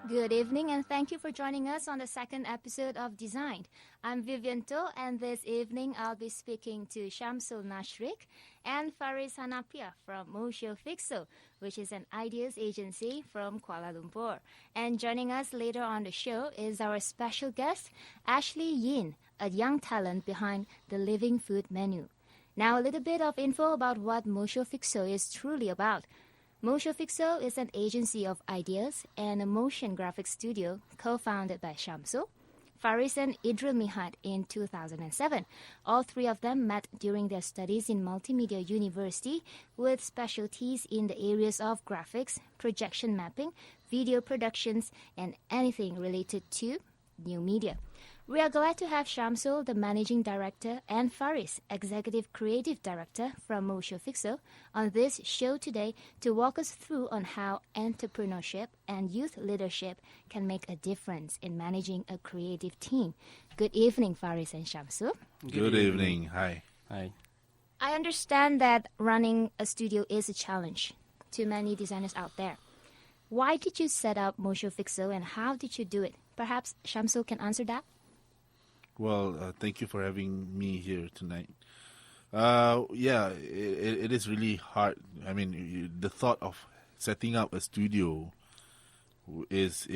Good evening and thank you for joining us on the second episode of Designed. I'm Vivian Toh and this evening I'll be speaking to Shamsul Nashriq and Fariz Hanapiah from Motiofixo, which is an ideas agency from Kuala Lumpur. And joining us later on the show is our special guest, Ashley Yiin, a young talent behind the Living Food menu. Now a little bit of info about what Motiofixo is truly about. Motiofixo is an agency of ideas and a motion graphics studio co-founded by Shamsul, Fariz and Idril Mihad in 2007. All three of them met during their studies in Multimedia University with specialties in the areas of graphics, projection mapping, video productions, and anything related to new media. We are glad to have Shamsul, the Managing Director, and Fariz, Executive Creative Director from Motiofixo, on this show today to walk us through on how entrepreneurship and youth leadership can make a difference in managing a creative team. Good evening, Fariz and Shamsul. Good evening. Hi. Hi. I understand that running a studio is a challenge to many designers out there. Why did you set up Motiofixo and how did you do it? Perhaps Shamsul can answer that? Well, thank you for having me here tonight. It is really hard. I mean, the thought of setting up a studio is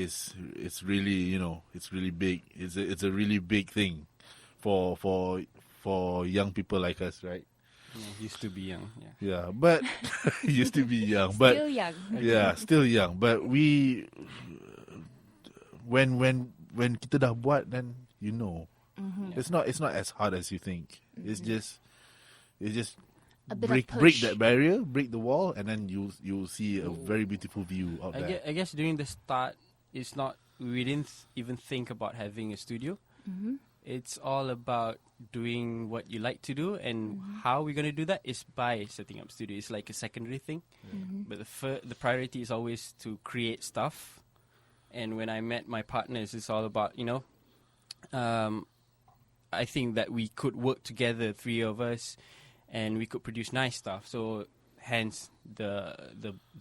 really, it's really big. It's a really big thing for young people like us, right? Yeah, used to be young. Yeah, but used to be young, but Still young. Yeah, still young. But we, when kita dah buat, then Mm-hmm. it's not as hard as you think. Mm-hmm. It's just A bit break of push. that barrier, break the wall, and then you'll see a very beautiful view out there. I guess during the start, we didn't even think about having a studio. Mm-hmm. It's all about doing what you like to do, and how we're gonna do that is by setting up studio. It's like a secondary thing, but the priority is always to create stuff. And when I met my partners, it's all about I think that we could work together, three of us, and we could produce nice stuff. So, hence the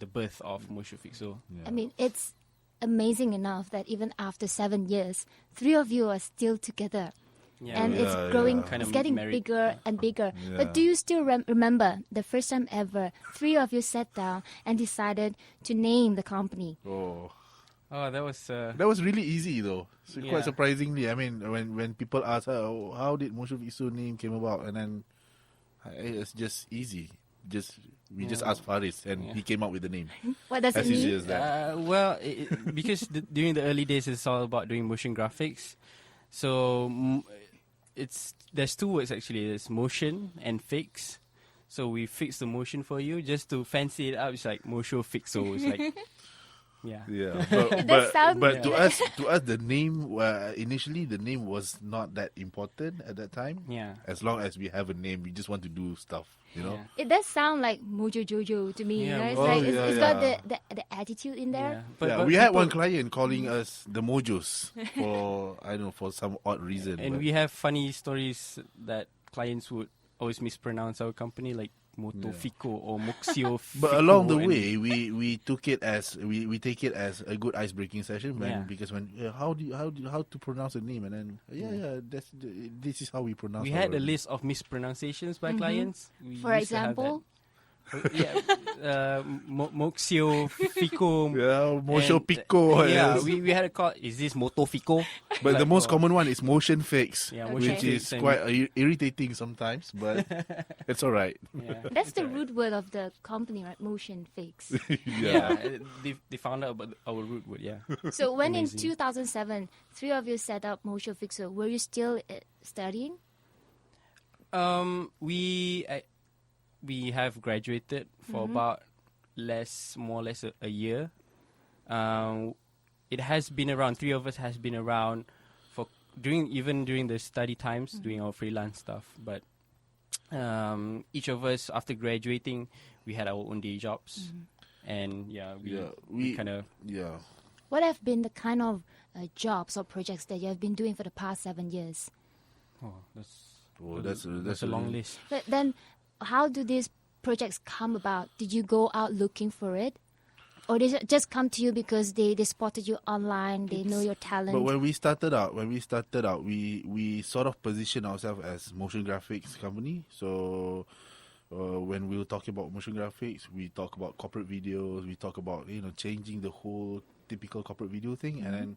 birth of Motiofixo. I mean, it's amazing enough that even after 7 years, three of you are still together. Yeah, And it's growing, Kind it's of getting married. bigger and bigger. Yeah. But do you still remember the first time ever three of you sat down and decided to name the company? Oh, that was That was really easy though. So Yeah. quite surprisingly. I mean, when people ask how did Motiofixo name came about, and then it's just easy. We just asked Fariz, and he came up with the name. What does As it easy mean? as that. Because during the early days, it's all about doing motion graphics. So there's two words actually. There's motion and fix. So we fix the motion for you just to fancy it up. It's like Motiofixo. It's like yeah. does sound- but to us the name initially the name was not that important at that time. Yeah. As long as we have a name, we just want to do stuff. Yeah. It does sound like Mojo Jojo to me. Yeah, It's oh, like yeah, it's yeah. got the attitude in there. But we had people- one client calling us the Mojos for for some odd reason. and but- we have funny stories that clients would always mispronounce our company, like Motiofixo or Motiofixo. But along the way, we took it as we take it as a good ice-breaking session, because when how to pronounce a name, and then this is how we pronounce. we had a list of mispronunciations by clients. We For used to have example, Motiofixo. Motiofixo. Yeah, we had a call. Is this Motiofixo? But the Like, most oh. common one is motion fix, Yeah, motion which fix is and- quite irritating sometimes, but it's all right. Yeah. that's the root word of the company, right? Motion fix. Yeah, they found out about our root word. Yeah. So when in Amazing. 2007, three of you set up Motiofixo, were you still studying? We have graduated for about more or less a year. It has been around. Three of us has been around for during the study times, doing our freelance stuff. But each of us, after graduating, we had our own day jobs, and we kind of What have been the kind of jobs or projects that you have been doing for the past 7 years? that's a long list. But then, how do these projects come about? Did you go out looking for it? Or they just come to you because they spotted you online, they know your talent? But when we started out, we sort of positioned ourselves as motion graphics company. So when we were talking about motion graphics, we talk about corporate videos, we talk about changing the whole typical corporate video thing, and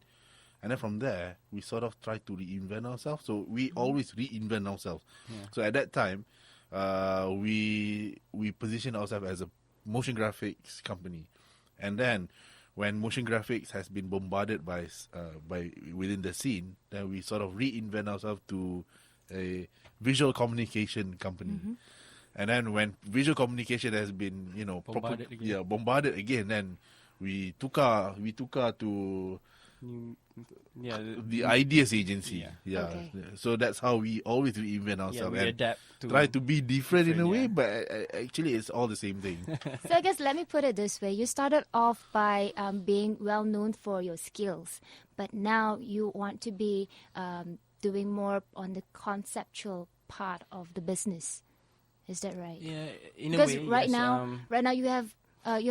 then from there we sort of try to reinvent ourselves. So we always reinvent ourselves. So at that time, we positioned ourselves as a motion graphics company. And then, when motion graphics has been bombarded by within the scene, then we sort of reinvent ourselves to a visual communication company. And then, when visual communication has been bombarded again, then we took to the ideas agency. Okay. So that's how we always reinvent ourselves. we and adapt to try to be different in a way, yeah. but actually it's all the same thing. So I guess let me put it this way. You started off by being well known for your skills, but now you want to be doing more on the conceptual part of the business. Is that right? Yeah, in Because a way. right yes, now you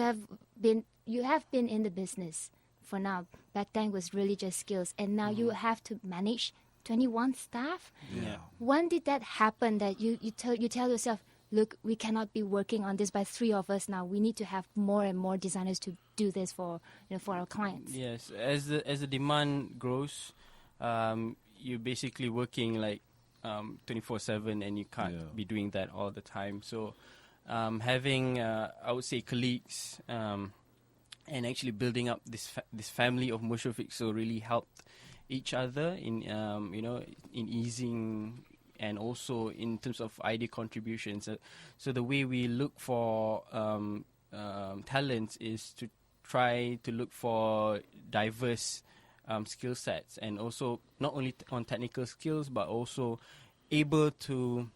have been in the business for now. Back then was really just skills, and now you have to manage 21 staff. Yeah. When did that happen? That you tell yourself, look, we cannot be working on this by 3 of us now. We need to have more and more designers to do this for our clients. Yes, as the demand grows, you're basically working like 24/7, and you can't be doing that all the time. So having I would say colleagues and actually building up this family of Motiofixo really helped each other in in easing, and also in terms of idea contributions. So the way we look for talents is to try to look for diverse skill sets, and also not only on technical skills, but also able to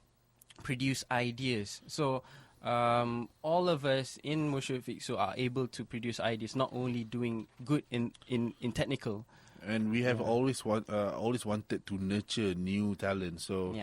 produce ideas. So all of us in Motiofixo are able to produce ideas, not only doing good in technical. And we have always wanted to nurture new talent. So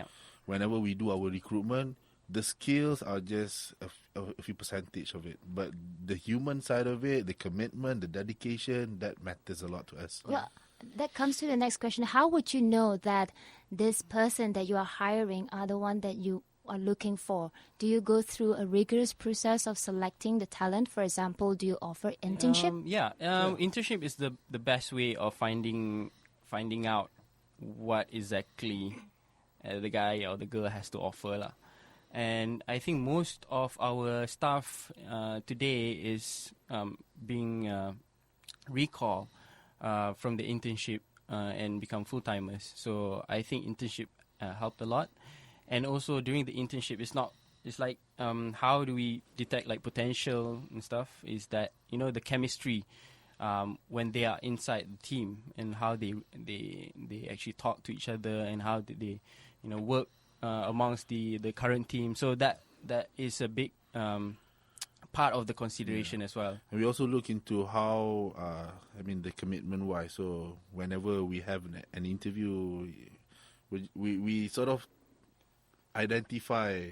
whenever we do our recruitment, the skills are just a few percentage of it. But the human side of it, the commitment, the dedication, that matters a lot to us. Well, that comes to the next question. How would you know that this person that you are hiring are the one that you are looking for? Do you go through a rigorous process of selecting the talent? For example, do you offer internship? Internship is the best way of finding out what exactly the guy or the girl has to offer lah. And I think most of our staff today is being recalled from the internship and become full-timers. So I think internship helped a lot. And also during the internship, it's like how do we detect like potential and stuff, is that the chemistry when they are inside the team, and how they actually talk to each other, and how they work amongst the current team. So that is a big part of the consideration as well. And we also look into how the commitment wise. So whenever we have an interview, we sort of identify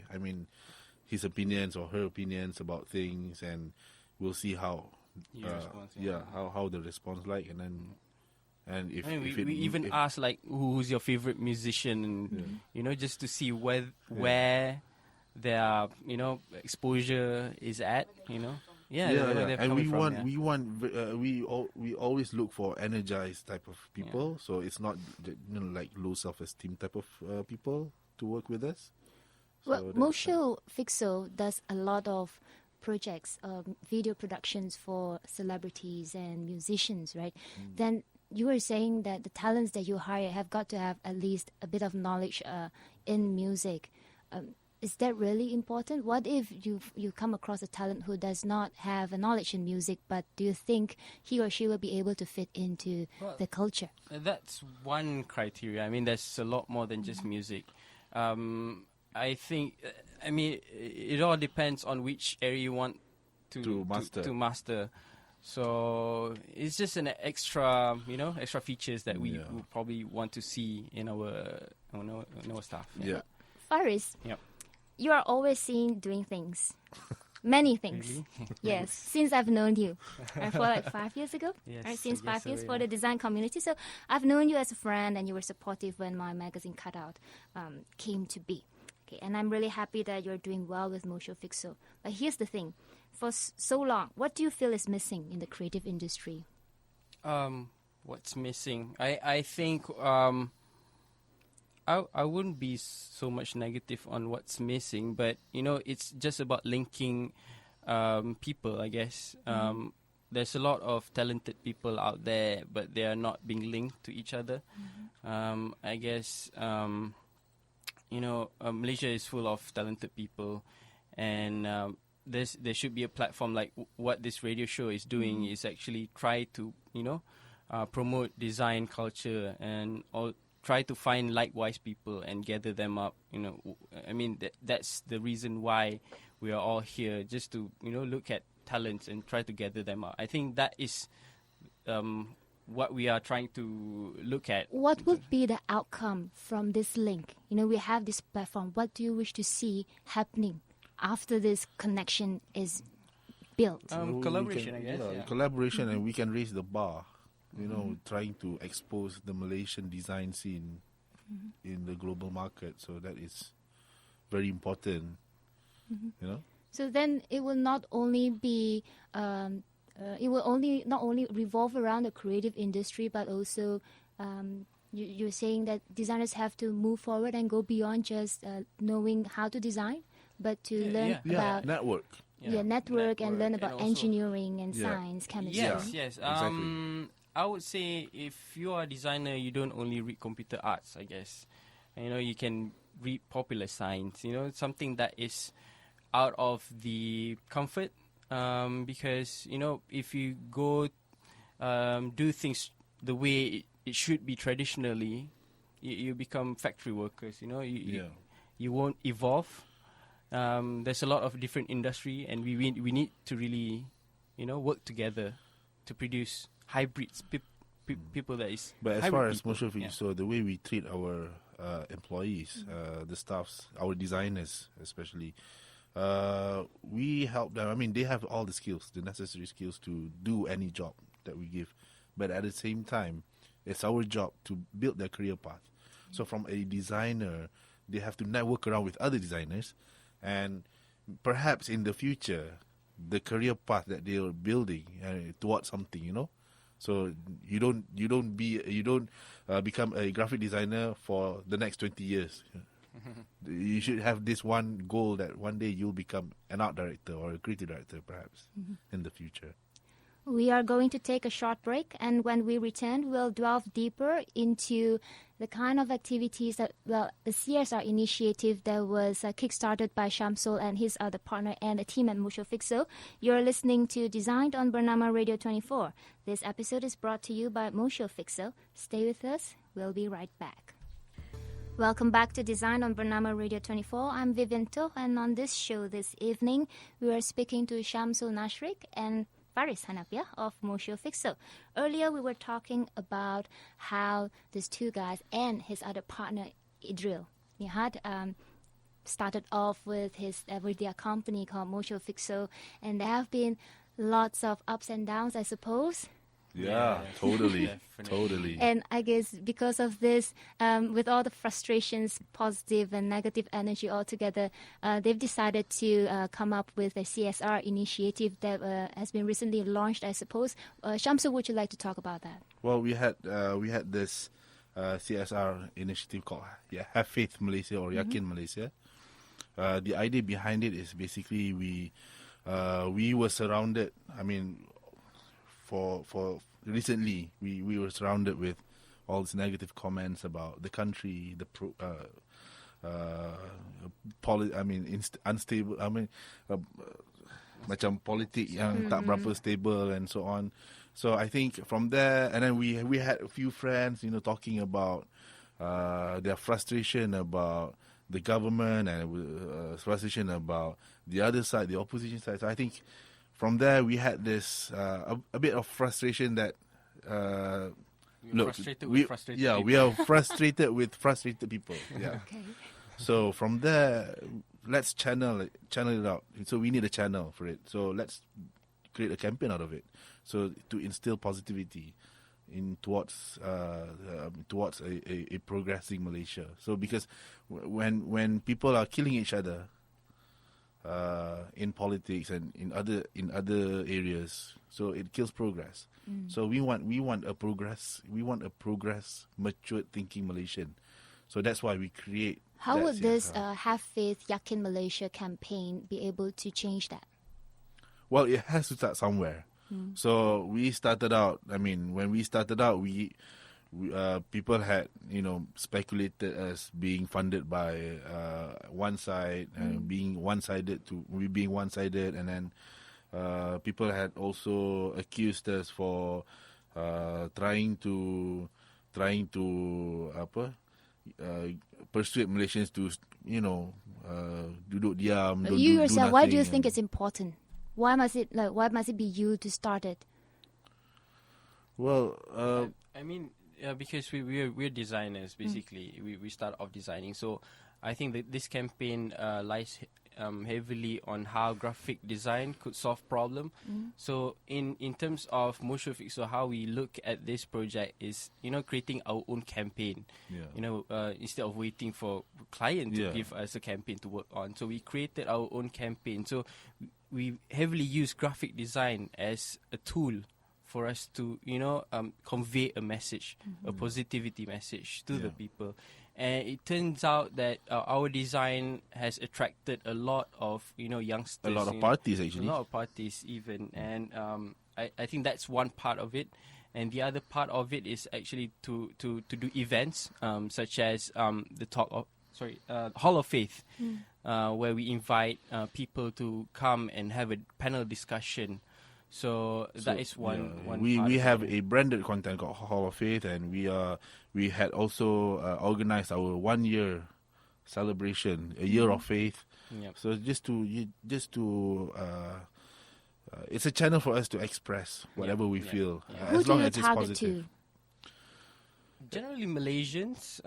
his opinions or her opinions about things, and we'll see how how the response like, and then if we even ask like who's your favorite musician, and just to see where their exposure is at, and we always look for energized type of people. So it's not like low self-esteem type of people to work with us. Well, Motiofixo does a lot of projects, video productions for celebrities and musicians, right? Then you were saying that the talents that you hire have got to have at least a bit of knowledge in music. Is that really important? What if you come across a talent who does not have a knowledge in music, but do you think he or she will be able to fit into the culture? That's one criteria. There's a lot more than just music. I think, it all depends on which area you want to master. So it's just an extra features that we will probably want to see in our staff. Fariz, you are always seen doing things. Many things. Really? Yes, since I've known you. For like 5 years ago? Yes, Right, since I guess 5 years so, for yeah. the design community. So I've known you as a friend, and you were supportive when my magazine CUTOUT came to be. Okay, and I'm really happy that you're doing well with Motiofixo. But here's the thing. For so long, what do you feel is missing in the creative industry? What's missing? I think I wouldn't be so much negative on what's missing, but it's just about linking people, I guess. There's a lot of talented people out there, but they are not being linked to each other. I guess Malaysia is full of talented people, and there should be a platform like what this radio show is doing is actually try to promote design culture and try to find likewise people and gather them up. I mean that's the reason why we are all here, just to look at talents and try to gather them up. I think that is what we are trying to look at. What would be the outcome from this link? We have this platform. What do you wish to see happening after this connection is built? Collaboration, I guess. Yeah. Collaboration, and we can raise the bar. Trying to expose the Malaysian design scene in the global market. So that is very important. So then it will not only be not only revolve around the creative industry, but also you're saying that designers have to move forward and go beyond just knowing how to design, but to learn about network. Network and learn and about also engineering and science, chemistry. Yes. Exactly. I would say if you are a designer, you don't only read computer arts, I guess. You can read popular science, something that is out of the comfort. Because, if you go do things the way it should be traditionally, you become factory workers, you won't evolve. There's a lot of different industry, and we need to really, work together to produce hybrids, people that is. But as far as Motiofixo, so the way we treat our employees, the staffs, our designers especially, we help them. I mean, they have all the skills, the necessary skills to do any job that we give. But at the same time, it's our job to build their career path. So from a designer, they have to network around with other designers, and perhaps in the future, the career path that they are building towards something, So you don't become a graphic designer for the next 20 years. You should have this one goal that one day you'll become an art director or a creative director, perhaps, in the future. We are going to take a short break, and when we return, we'll delve deeper into the kind of activities that, the CSR initiative that was kickstarted by Shamsul and his other partner and the team at Motiofixo. You're listening to Designed on Bernama Radio24. This episode is brought to you by Motiofixo. Stay with us. We'll be right back. Welcome back to Design on Bernama Radio24. I'm Vivian Toh, and on this show this evening, we are speaking to Shamsul Nashriq and Fariz Hanapiah of Motiofixo. Earlier, we were talking about how these two guys and his other partner, Idril, had started off with their company called Motiofixo, and there have been lots of ups and downs, I suppose. Yeah, totally. And I guess because of this, with all the frustrations, positive and negative energy altogether, they've decided to come up with a CSR initiative that has been recently launched, I suppose. Shamsul, would you like to talk about that? Well, we had this CSR initiative called Have Faith Malaysia or Yakin Malaysia. The idea behind it is basically we were surrounded. I mean, for recently, we were surrounded with all these negative comments about the country, the unstable. I mean, macam politik yang tak berapa stable and so on. So I think from there, and then we had a few friends, talking about their frustration about the government and frustration about the other side, the opposition side. So I think from there, we had this a bit of frustration that we are frustrated with frustrated people. Yeah. Okay. So from there, let's channel it out. So we need a channel for it. So let's create a campaign out of it. So to instill positivity towards a progressing Malaysia. So because when people are killing each other in politics and in other areas, so it kills progress. So we want a progress, matured thinking Malaysian. So that's why we create. How would this Have Faith Yakin Malaysia campaign be able to change that? Well, it has to start somewhere. So we started out. I mean, when we started out, we people had speculated as being funded by one side and being one-sided, and then people had also accused us for trying to persuade Malaysians to duduk diam. You yourself, why do you think it's important? Why must it be you to start it? Well, I mean, because we're designers basically. We start off designing, so I think that this campaign lies heavily on how graphic design could solve problem. So in terms of Motiofixo, how we look at this project is creating our own campaign. Instead of waiting for client to give us a campaign to work on, so we created our own campaign. So we heavily use graphic design as a tool for us to convey a message, a positivity message to the people. And it turns out that our design has attracted a lot of youngsters, a lot of parties actually, a lot of parties even. And I think that's one part of it. And the other part of it is actually to do events such as the Hall of Faith, where we invite people to come and have a panel discussion. So that is one. We have a branded content called Hall of Faith, and we had also organized our 1 year celebration, a year of faith. So just to it's a channel for us to express whatever we feel, as long as it's positive. To? Generally Malaysians,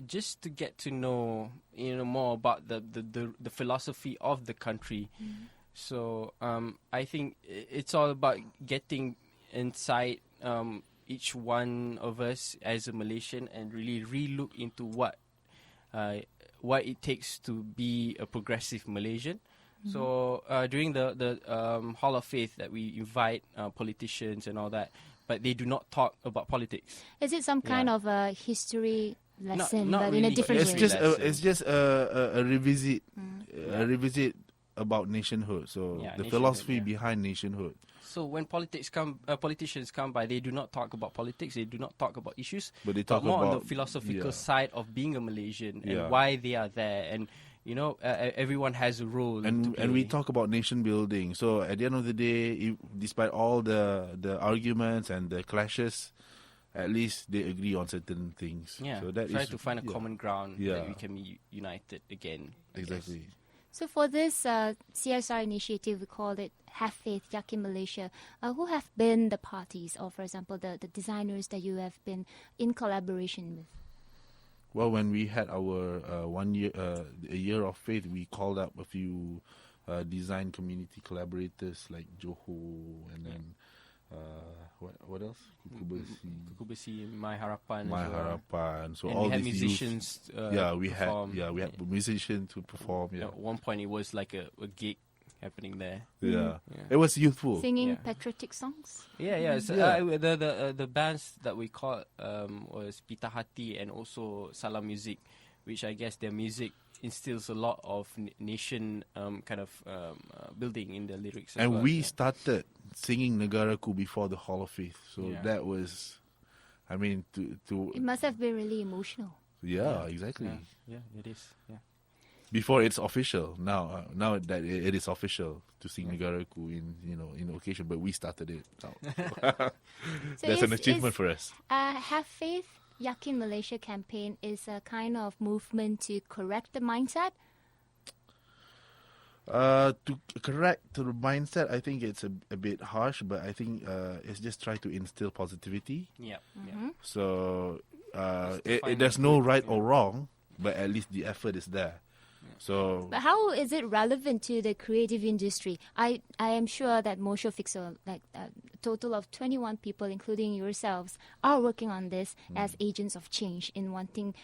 just to get to know more about the philosophy of the country. So I think it's all about getting inside each one of us as a Malaysian and really re-look into what it takes to be a progressive Malaysian. So during the Hall of Faith that we invite politicians and all that, but they do not talk about politics. Is it some kind of a history lesson, not but really in a different way? It's just a revisit, a revisit about nationhood. So the philosophy behind nationhood. So when politicians come by, they do not talk about politics. They do not talk about issues, but they talk more about on the philosophical side of being a Malaysian and why they are there. And everyone has a role. And we talk about nation building. So at the end of the day, despite all the arguments and the clashes, at least they agree on certain things. So that try to find a common ground that we can be united again. Exactly. So for this CSR initiative, we call it Have Faith Yakin Malaysia. Who have been the parties, or for example, the designers that you have been in collaboration with? Well, when we had our a year of faith, we called up a few design community collaborators like Johor, and then what else? Kuku Besi, My Harapan. So and all we had these musicians. we had musicians to perform. At one point, it was like a gig happening there. It was youthful. Singing patriotic songs. So, the bands that we called was Pita Hati and also Salam Music, which I guess their music instills a lot of nation kind of building in the lyrics. And we started singing Negaraku before the Hall of Faith, so that was, I mean, to it must have been really emotional. Exactly. Yeah, it is. Yeah. Before it's official, now that it is official to sing Negaraku in occasion, but we started it. So that's an achievement for us. Have Faith Yakin Malaysia campaign is a kind of movement to correct the mindset. To correct the mindset, I think it's a bit harsh, but I think it's just try to instill positivity. So there's no right or wrong, but at least the effort is there. So, But how is it relevant to the creative industry? I am sure that Motiofixo, like a total of 21 people, including yourselves, are working on this as agents of change in wanting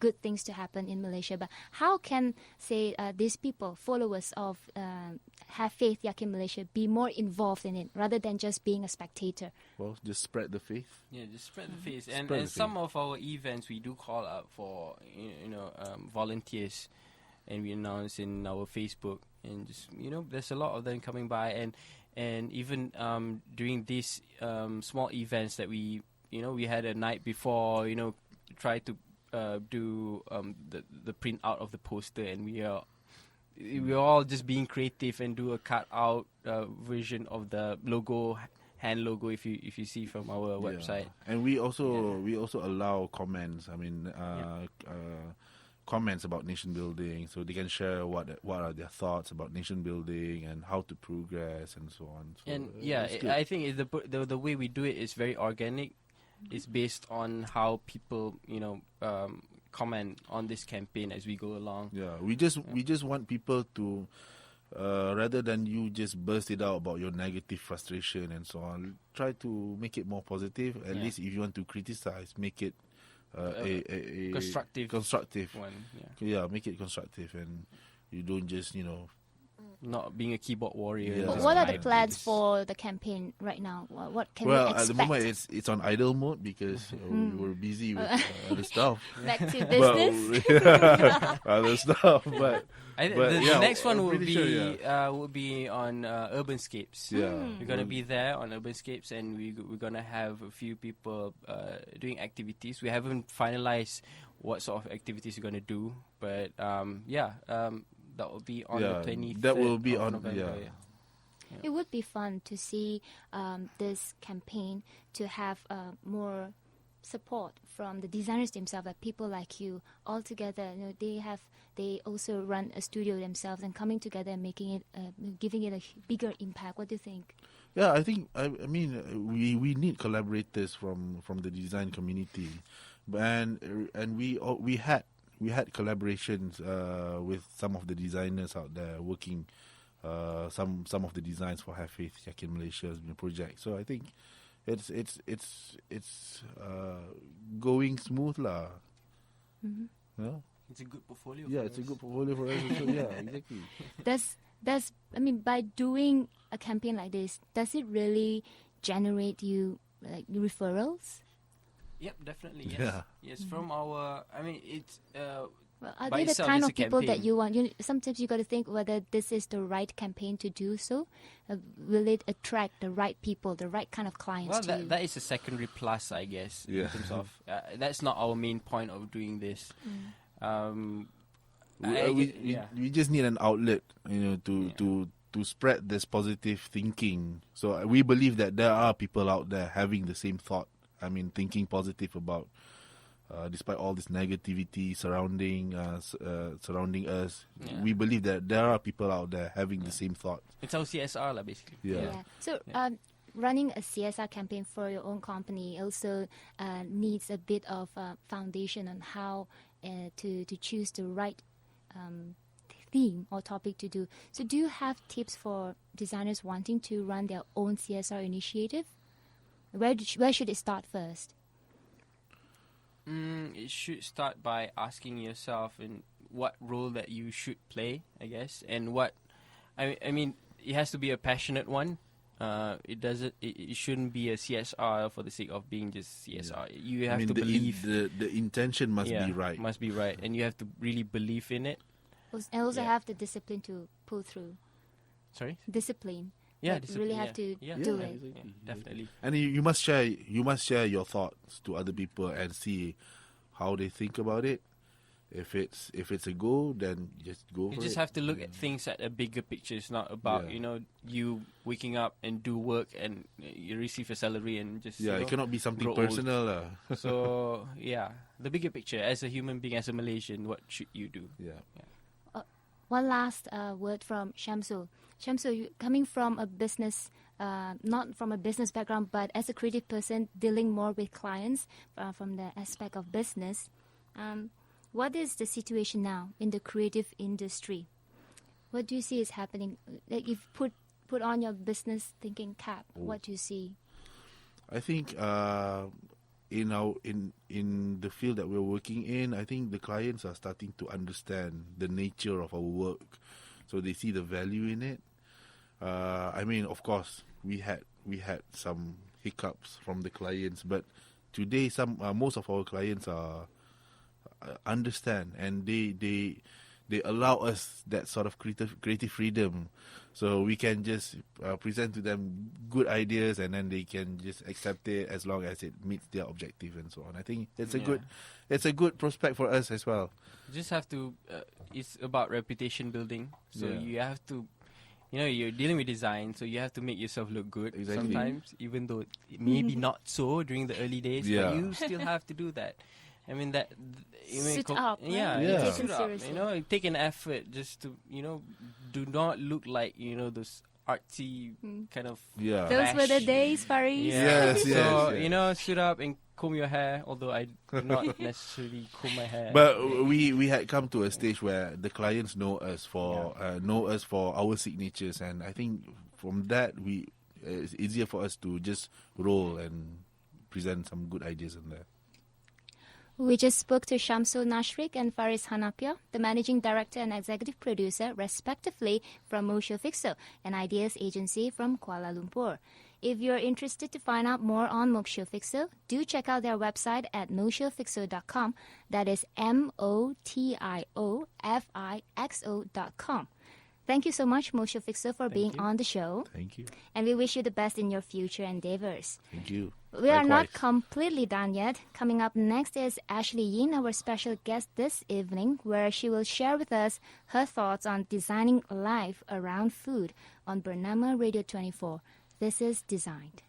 good things to happen in Malaysia. But how can, say, these people, followers of Have Faith Yakin Malaysia, be more involved in it rather than just being a spectator? well, just spread the faith. Yeah, just spread the faith. And, Spread and the some of our events, we do call up for volunteers, and we announce in our Facebook, and just there's a lot of them coming by, and even during these small events that we had a night before, try to do the print out of the poster, and we're all just being creative and do a cut out version of the logo, hand logo, if you see from our website. And we also allow comments. I mean, comments about nation building, so they can share what are their thoughts about nation building and how to progress and so on. So, And I I think the way we do it is very organic. It's based on how people comment on this campaign as we go along. Yeah, we just want people to, rather than you just burst it out about your negative frustration and so on, try to make it more positive. At least if you want to criticize, make it a constructive one. Yeah, make it constructive, and you don't just Not being a keyboard warrior. Yeah. What are the plans for the campaign right now? What can we expect? At the moment it's on idle mode because we were busy with other stuff. Back to business. Other stuff, but the next one will be sure, will be on Urbanscapes. Yeah, We're gonna be there on Urbanscapes, and we're gonna have a few people doing activities. We haven't finalized what sort of activities we're gonna do, but that will be on the 23rd. That will be on November. It would be fun to see this campaign to have more support from the designers themselves, like people like you all together. They also run a studio themselves, and coming together and making it, giving it a bigger impact. What do you think? Yeah, I think we need collaborators from the design community, and we had collaborations with some of the designers out there working some of the designs for Have Faith Yakin Malaysia's project. So I think it's going smooth lah. Mm-hmm. Yeah? It's a good portfolio. Yeah, it's a good portfolio for us. So, yeah, exactly. By doing a campaign like this, does it really generate you like referrals? Yep, definitely. Yes. Yeah. Yes, from our. I mean, it's. Well, are by they the itself, kind it's of a people that campaign. you want? Sometimes you got to think whether this is the right campaign to do so. Will it attract the right people, the right kind of clients Well, to you? that is a secondary plus, I guess. Yeah. In terms of that's not our main point of doing this. We just need an outlet, to spread this positive thinking. So we believe that there are people out there having the same thought. I mean, thinking positive about, despite all this negativity surrounding us. Yeah. We believe that there are people out there having the same thought. It's our CSR, lah, basically. Yeah. So, running a CSR campaign for your own company also needs a bit of foundation on how to choose the right theme or topic to do. So, do you have tips for designers wanting to run their own CSR initiative? Where should it start first? It should start by asking yourself in what role that you should play, I guess, and what. I mean, it has to be a passionate one. It shouldn't be a CSR for the sake of being just CSR. Yeah. You have to believe. The intention must be right. Must be right, and you have to really believe in it. And also have the discipline to pull through. Sorry. Discipline. Yeah, Like, really have to do it. Yeah, definitely. And you must share your thoughts to other people and see how they think about it. If it's a go, then just go for it. You just have to look at things at a bigger picture. It's not about you waking up and do work and you receive a salary and just it cannot be something grow personal. So the bigger picture, as a human being, as a Malaysian, what should you do? One last word from Shamsul. Shamsul, you coming from a business, not from a business background, but as a creative person dealing more with clients from the aspect of business, what is the situation now in the creative industry? What do you see is happening? Like, if put on your business thinking cap, what do you see? I think in the field that we're working in, I think the clients are starting to understand the nature of our work, so they see the value in it. I mean, of course, we had some hiccups from the clients, but today most of our clients are understand, and they allow us that sort of creative freedom, so we can just present to them good ideas, and then they can just accept it as long as it meets their objective and so on. I think it's a good prospect for us as well. You just have to. It's about reputation building. So you have to. You're dealing with design, so you have to make yourself look good sometimes, even though it maybe not so during the early days, but you still have to do that. I mean, that... Suit up. Suit up. Take an effort just to, do not look like, those artsy kind of... Yeah. Those were the days, Fariz. Yes. So, suit up and comb your hair, although I do not necessarily comb my hair. But we had come to a stage where the clients know us for our signatures, and I think from that it's easier for us to just roll and present some good ideas in there. We just spoke to Shamsul Nashriq and Fariz Hanapiah, the Managing Director and Executive Producer, respectively, from Motiofixo, an ideas agency from Kuala Lumpur. If you're interested to find out more on Motiofixo, do check out their website at motiofixo.com. That is MOTIOFIXO.com. Thank you so much, Motiofixo, for being on the show. Thank you. And we wish you the best in your future endeavors. Thank you. We are not completely done yet. Coming up next is Ashley Yiin, our special guest this evening, where she will share with us her thoughts on designing life around food on Bernama Radio24. This is Designed.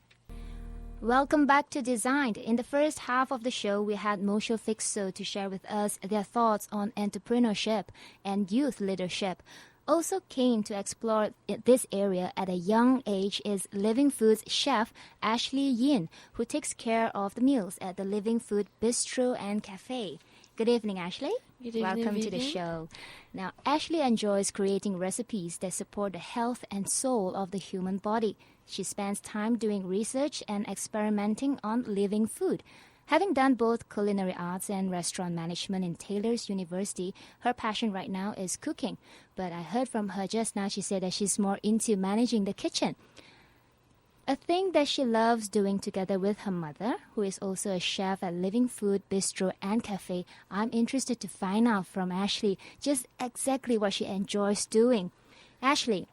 Welcome back to Designed. In the first half of the show, we had Motiofixo to share with us their thoughts on entrepreneurship and youth leadership. Also keen to explore this area at a young age is Living Foods chef Ashley Yiin, who takes care of the meals at the Living Food Bistro and Cafe. Good evening, Ashley. Good evening, Welcome to the Vivian. show. Now, Ashley enjoys creating recipes that support the health and soul of the human body. She spends time doing research and experimenting on living food. Having done both culinary arts and restaurant management in Taylor's University, her passion right now is cooking. But I heard from her just now, she said that she's more into managing the kitchen. A thing that she loves doing together with her mother, who is also a chef at Living Food Bistro and Cafe. I'm interested to find out from Ashley just exactly what she enjoys doing. Ashley,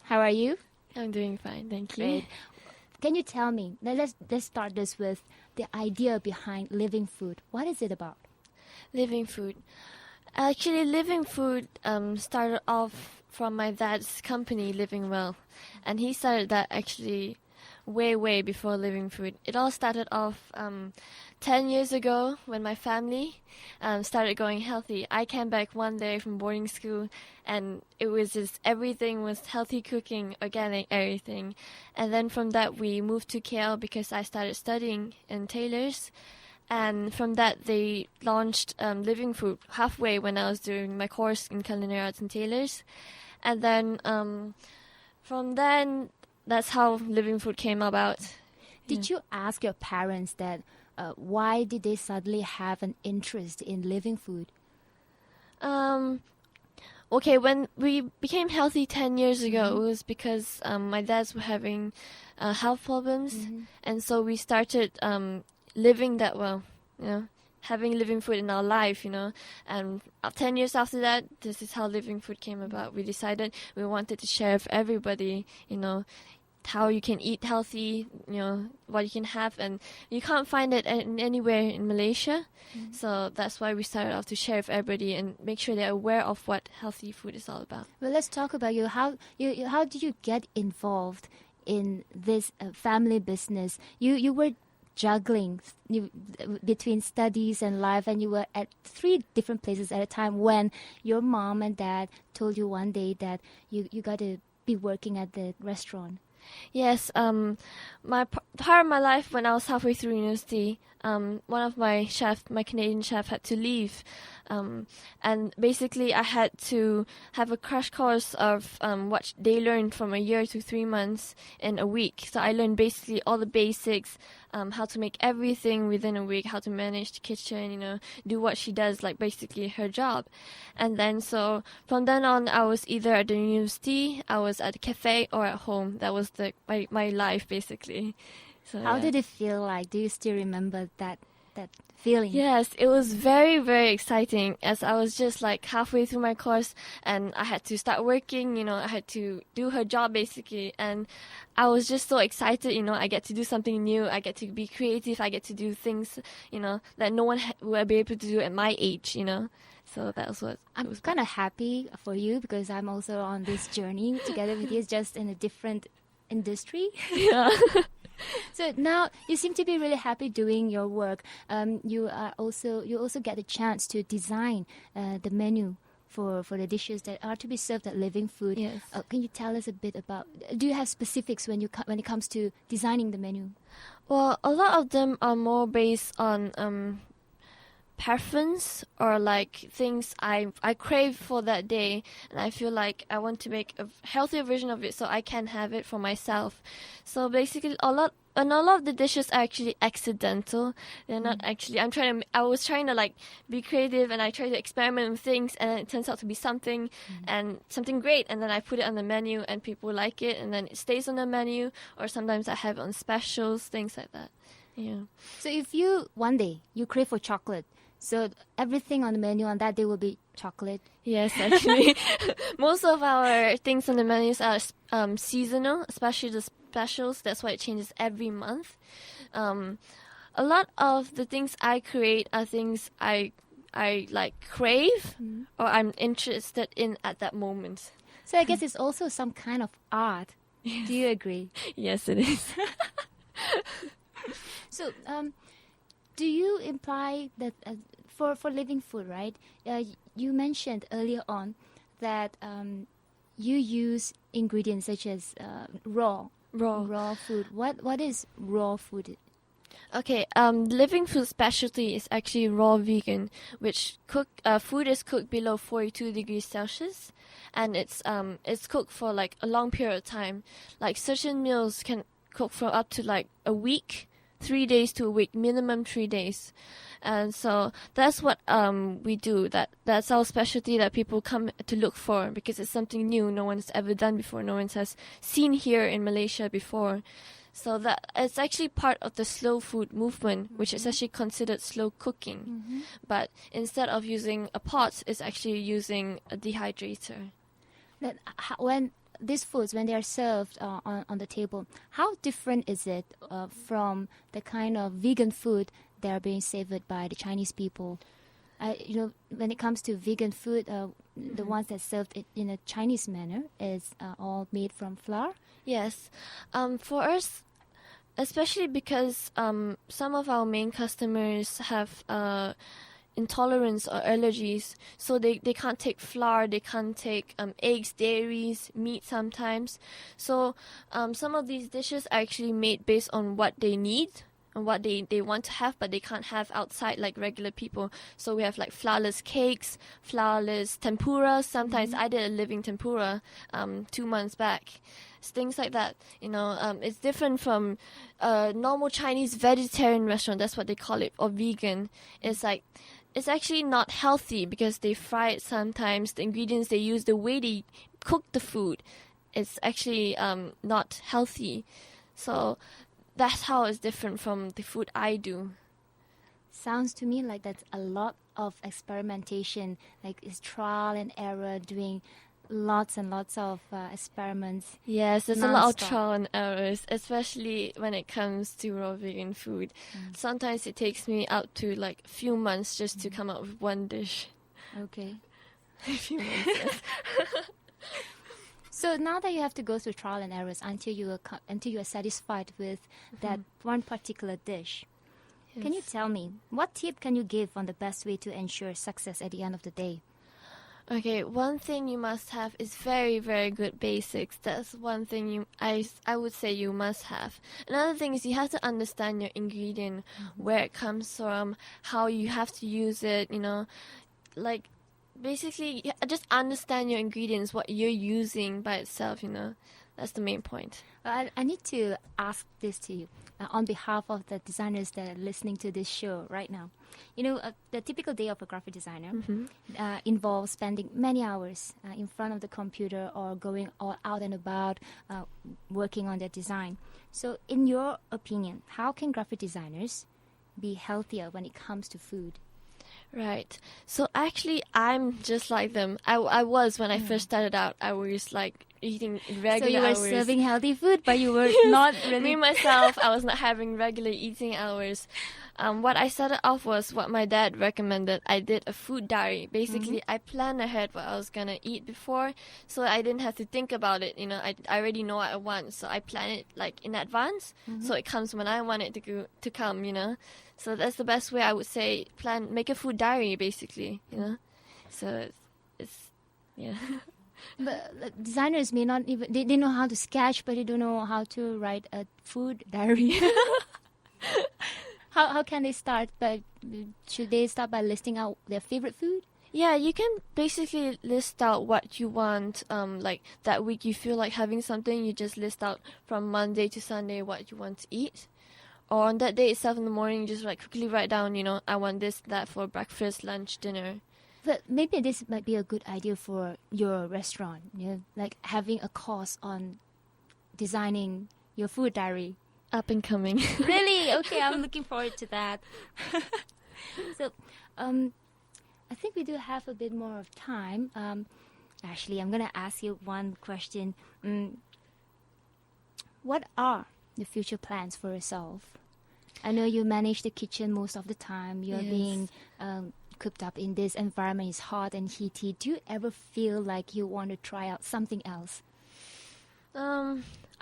how are you? I'm doing fine, thank you. Great. Can you tell me, let's start this with the idea behind Living Food. What is it about? Living Food. Actually, Living Food started off from my dad's company, Living Well. And he started that actually way before Living Food. It all started off 10 years ago when my family started going healthy. I came back one day from boarding school and it was just everything was healthy cooking, organic, everything. And then from that we moved to KL because I started studying in Taylor's. And from that they launched Living Food halfway when I was doing my course in culinary arts in Taylor's. And then from then, that's how Living Food came about. Did you ask your parents that why did they suddenly have an interest in Living Food? Okay, when we became healthy 10 years ago, it was because my dad's were having health problems. And so we started living that well, having Living Food in our life, And 10 years after that, this is how Living Food came about. We decided we wanted to share with everybody, how you can eat healthy, what you can have. And you can't find it anywhere in Malaysia. So that's why we started off to share with everybody and make sure they're aware of what healthy food is all about. Well, let's talk about you. How did you get involved in this family business? You were juggling between studies and life, and you were at 3 different places at a time when your mom and dad told you one day that you got to be working at the restaurant. Yes, part of my life when I was halfway through university, one of my Canadian chef had to leave, and basically I had to have a crash course of what they learned from a year to 3 months in a week. So I learned basically all the basics, how to make everything within a week, how to manage the kitchen, do what she does, like basically her job. And then so from then on, I was either at the university, I was at a cafe, or at home. That was my life basically. So, How did it feel like? Do you still remember that feeling? Yes, it was very, very exciting, as I was just like halfway through my course and I had to start working, I had to do her job basically, and I was just so excited, I get to do something new, I get to be creative, I get to do things, that no one will be able to do at my age, So that was what I'm kind of happy for you because I'm also on this journey together with you, just in a different industry. Yeah. So now you seem to be really happy doing your work. You also get a chance to design the menu for the dishes that are to be served at Living Food. Yes. Can you tell us a bit about? Do you have specifics when it comes to designing the menu? Well, a lot of them are more based on preference, or like things I crave for that day, and I feel like I want to make a healthier version of it so I can have it for myself. So basically a lot of the dishes are actually accidental. They're not actually, I was trying to like be creative, and I try to experiment with things, and it turns out to be something and something great, and then I put it on the menu and people like it, and then it stays on the menu, or sometimes I have it on specials, things like that. Yeah. So if one day you crave for chocolate, so everything on the menu on that day will be chocolate. Yes, actually. Most of our things on the menus are seasonal, especially the specials. That's why it changes every month. A lot of the things I create are things I like crave or I'm interested in at that moment. So I guess it's also some kind of art. Yes. Do you agree? Yes, it is. So, do you imply that for Living Food, right? You mentioned earlier on that you use ingredients such as raw food. What is raw food? Okay, Living Food specialty is actually raw vegan, which food is cooked below 42 degrees Celsius, and it's cooked for like a long period of time. Like certain meals can cook for up to like a week, 3 days to a week, minimum 3 days. And so that's what we do. That's our specialty that people come to look for, because it's something new. No one's ever done before. No one has seen here in Malaysia before. So that it's actually part of the slow food movement, which is actually considered slow cooking. But instead of using a pot, it's actually using a dehydrator. That when these foods, when they are served on the table, how different is it from the kind of vegan food that are being savored by the Chinese people? When it comes to vegan food, the ones that served it in a Chinese manner is all made from flour. Yes. For us, especially because some of our main customers have intolerance or allergies, so they can't take flour, they can't take eggs, dairies, meat sometimes. So some of these dishes are actually made based on what they need and what they want to have, but they can't have outside like regular people. So we have like flourless cakes, flourless tempura. Sometimes I did a living tempura 2 months back. Things like that, it's different from a normal Chinese vegetarian restaurant. That's what they call it, or vegan. It's like, it's actually not healthy because they fry it sometimes. The ingredients they use, the way they cook the food, it's actually not healthy. So that's how it's different from the food I do. Sounds to me like that's a lot of experimentation, like it's trial and error, doing lots and lots of experiments. Yes, there's a lot of trial and errors, especially when it comes to raw vegan food. Sometimes it takes me up to like a few months just to come up with one dish. Okay. A few months, yes. So now that you have to go through trial and errors until you are satisfied with that one particular dish, can you tell me what tip can you give on the best way to ensure success at the end of the day? Okay, one thing you must have is very, very good basics. That's one thing I would say you must have. Another thing is you have to understand your ingredient, where it comes from, how you have to use it, like basically just understand your ingredients, what you're using by itself, That's the main point. I need to ask this to you on behalf of the designers that are listening to this show right now. The typical day of a graphic designer involves spending many hours in front of the computer or going all out and about working on their design. So in your opinion, how can graphic designers be healthier when it comes to food? Right. So actually, I'm just like them. I was when I first started out. I was like eating regular. So you were hours. serving healthy food, but you were not really. Me myself, I was not having regular eating hours. What I started off was what my dad recommended. I did a food diary. Basically, I planned ahead what I was gonna eat before, so I didn't have to think about it. I already know what I want, so I plan it like in advance, so it comes when I want it to come. So that's the best way I would say. Make a food diary, basically. So it's yeah. But designers may not even they know how to sketch, but they don't know how to write a food diary. How can they start? Should they start by listing out their favorite food? Yeah, you can basically list out what you want. Like that week you feel like having something, you just list out from Monday to Sunday what you want to eat. Or on that day itself in the morning, you just like quickly write down, I want this, that for breakfast, lunch, dinner. But maybe this might be a good idea for your restaurant, like having a course on designing your food diary. Up and coming. Really? Okay, I'm looking forward to that. So, I think we do have a bit more of time. Actually, I'm going to ask you one question. What are the future plans for yourself? I know you manage the kitchen most of the time. You're being cooped up in this environment. It's hot and heaty. Do you ever feel like you want to try out something else?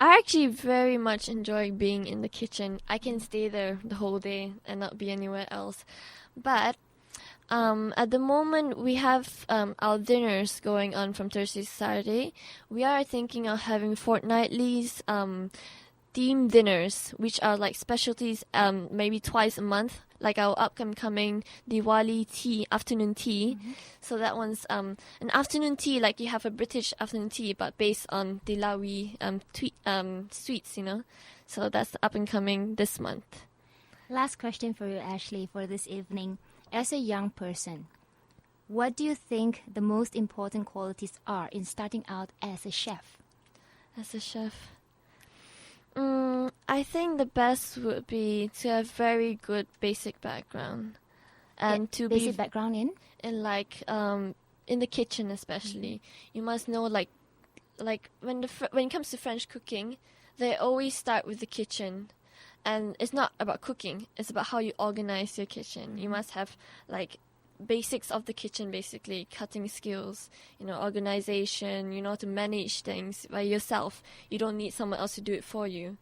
I actually very much enjoy being in the kitchen. I can stay there the whole day and not be anywhere else. But at the moment, we have our dinners going on from Thursday to Saturday. We are thinking of having fortnightly's themed dinners, which are like specialties maybe twice a month, like our upcoming Diwali tea, afternoon tea. So that one's an afternoon tea, like you have a British afternoon tea, but based on Dilawi sweets, So that's up and coming this month. Last question for you, Ashley, for this evening. As a young person, what do you think the most important qualities are in starting out as a chef? As a chef? I think the best would be to have very good basic background, and to basic background in like in the kitchen especially. You must know like when it comes to French cooking, they always start with the kitchen, and it's not about cooking. It's about how you organize your kitchen. You must have like basics of the kitchen, basically cutting skills, organization, how to manage things by yourself. You don't need someone else to do it for you.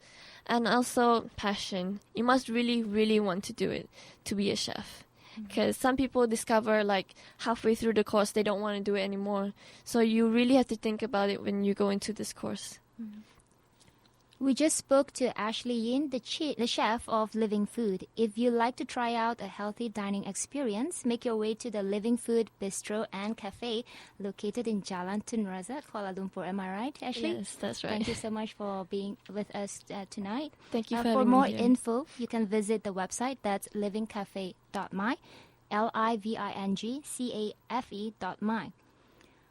And also passion. You must really, really want to do it to be a chef. Because some people discover like halfway through the course they don't want to do it anymore. So you really have to think about it when you go into this course. We just spoke to Ashley Yiin, the chef of Living Food. If you'd like to try out a healthy dining experience, make your way to the Living Food Bistro and Cafe located in Jalan Tun Razak, Kuala Lumpur. Am I right, Ashley? Yes, that's right. Thank you so much for being with us tonight. Thank you for having more me here. Info, you can visit the website. That's livingcafe.my, livingcafe.my.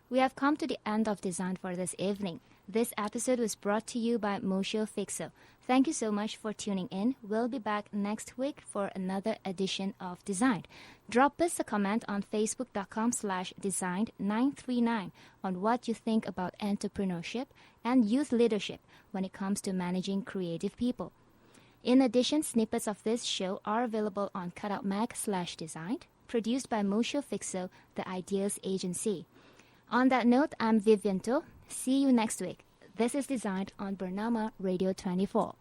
We have come to the end of Design for this evening. This episode was brought to you by Motiofixo. Thank you so much for tuning in. We'll be back next week for another edition of Design. Drop us a comment on facebook.com/designed939 on what you think about entrepreneurship and youth leadership when it comes to managing creative people. In addition, snippets of this show are available on CUTOUT mag/designed, produced by Motiofixo, the Ideas Agency. On that note, I'm Vivian Toh. See you next week. This is Designed on Bernama Radio 24.